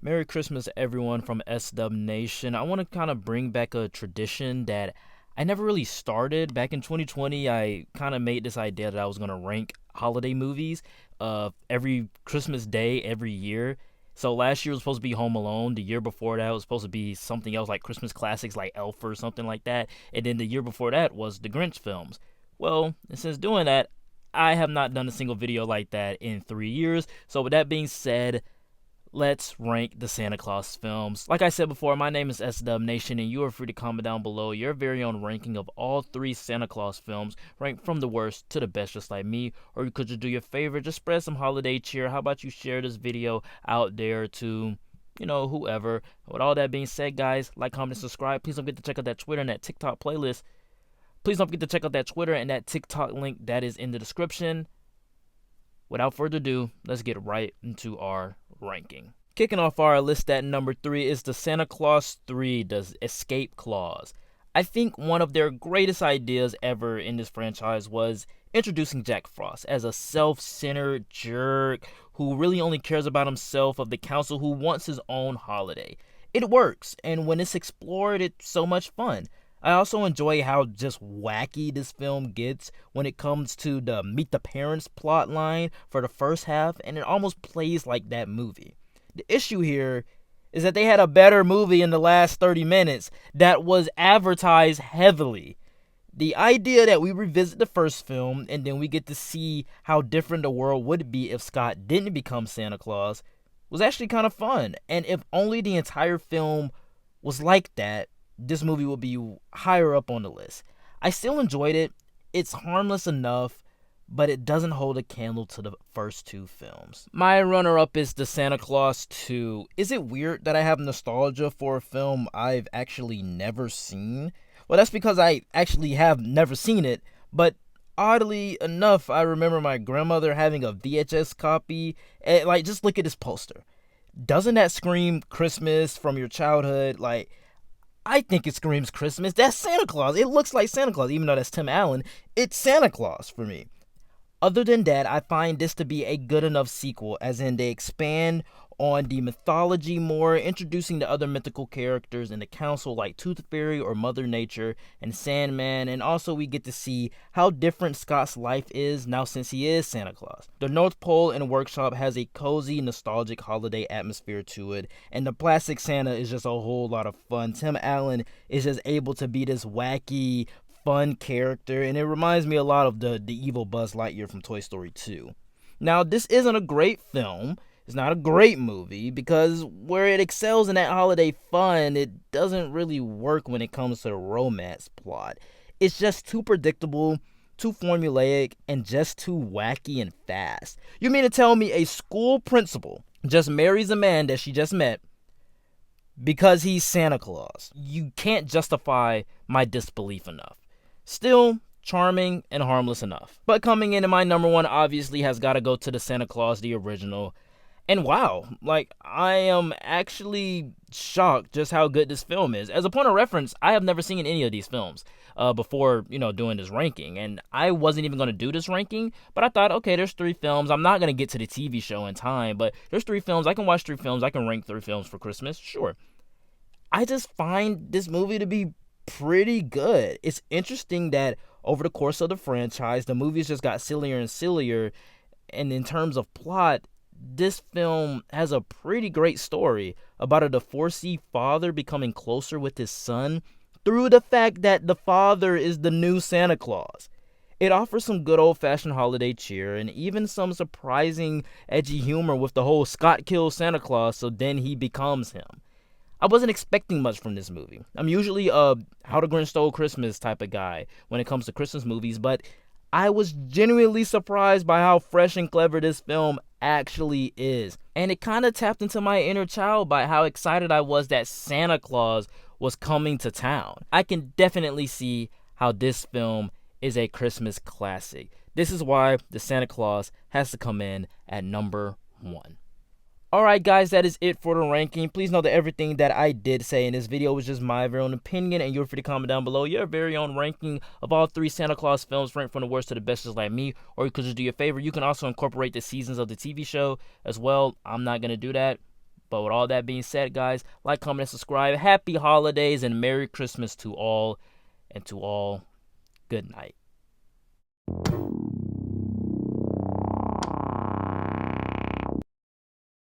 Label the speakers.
Speaker 1: Merry Christmas, everyone from SW Nation. I want to kind of bring back a tradition that I never really started. Back in 2020, I kind of made this idea that I was going to rank holiday movies every Christmas day, every year. So last year was supposed to be Home Alone. The year before that was supposed to be something else like Christmas classics like Elf or something like that. And then the year before that was the Grinch films. Well, since doing that, I have not done a single video like that in 3 years. So with that being said, let's rank the Santa Claus films. Like I said before, my name is SW Nation, and you are free to comment down below your very own ranking of all three Santa Claus films, ranked from the worst to the best, just like me. Or you could just do your favorite, just spread some holiday cheer. How about you share this video out there to, whoever. With all that being said, guys, like, comment, and subscribe. Please don't forget to check out that Twitter and that TikTok playlist. Please don't forget to check out that Twitter and that TikTok link that is in the description. Without further ado, let's get right into our ranking. Kicking off our list at number 3 is the Santa Claus 3, the Escape Clause. I think one of their greatest ideas ever in this franchise was introducing Jack Frost as a self-centered jerk who really only cares about himself, of the council, who wants his own holiday. It works, and when it's explored, it's so much fun. I also enjoy how just wacky this film gets when it comes to the Meet the Parents plot line for the first half, and it almost plays like that movie. The issue here is that they had a better movie in the last 30 minutes that was advertised heavily. The idea that we revisit the first film and then we get to see how different the world would be if Scott didn't become Santa Claus was actually kind of fun. And if only the entire film was like that, this movie will be higher up on the list. I still enjoyed it. It's harmless enough, but it doesn't hold a candle to the first two films. My runner-up is the Santa Claus 2. Is it weird that I have nostalgia for a film I've actually never seen? Well, that's because I actually have never seen it, but oddly enough, I remember my grandmother having a VHS copy. Just look at this poster. Doesn't that scream Christmas from your childhood? I think it screams Christmas. That's Santa Claus. It looks like Santa Claus, even though that's Tim Allen. It's Santa Claus for me. Other than that, I find this to be a good enough sequel, as in they expand on the mythology more, introducing the other mythical characters in the council like Tooth Fairy or Mother Nature and Sandman, and also we get to see how different Scott's life is now since he is Santa Claus. The North Pole and Workshop has a cozy, nostalgic holiday atmosphere to it, and the Plastic Santa is just a whole lot of fun. Tim Allen is just able to be this wacky, fun character, and it reminds me a lot of the evil Buzz Lightyear from Toy Story 2. Now, this isn't a great film. It's not a great movie, because where it excels in that holiday fun, it doesn't really work when it comes to the romance plot. It's just too predictable, too formulaic, and just too wacky and fast. You mean to tell me a school principal just marries a man that she just met because he's Santa Claus? You can't justify my disbelief enough. Still, charming and harmless enough. But coming in at my number 1 obviously has got to go to the Santa Claus, the original. And wow, I am actually shocked just how good this film is. As a point of reference, I have never seen any of these films before, doing this ranking. And I wasn't even going to do this ranking, but I thought, okay, there's 3 films. I'm not going to get to the TV show in time, but there's 3 films. I can watch 3 films. I can rank 3 films for Christmas. Sure. I just find this movie to be pretty good. It's interesting that over the course of the franchise, the movies just got sillier and sillier. And in terms of plot, this film has a pretty great story about a divorcee father becoming closer with his son through the fact that the father is the new Santa Claus. It offers some good old-fashioned holiday cheer and even some surprising edgy humor with the whole Scott kills Santa Claus so then he becomes him. I wasn't expecting much from this movie. I'm usually a How the Grinch Stole Christmas type of guy when it comes to Christmas movies, but I was genuinely surprised by how fresh and clever this film actually is. And it kind of tapped into my inner child by how excited I was that Santa Claus was coming to town. I can definitely see how this film is a Christmas classic. This is why the Santa Claus has to come in at number 1. Alright guys, that is it for the ranking. Please know that everything that I did say in this video was just my very own opinion, and you're free to comment down below your very own ranking of all 3 Santa Claus films, ranked from the worst to the best, just like me. Or you could just do your favor. You can also incorporate the seasons of the TV show as well. I'm not going to do that. But with all that being said, guys, like, comment, and subscribe. Happy holidays and Merry Christmas to all. And to all, good night.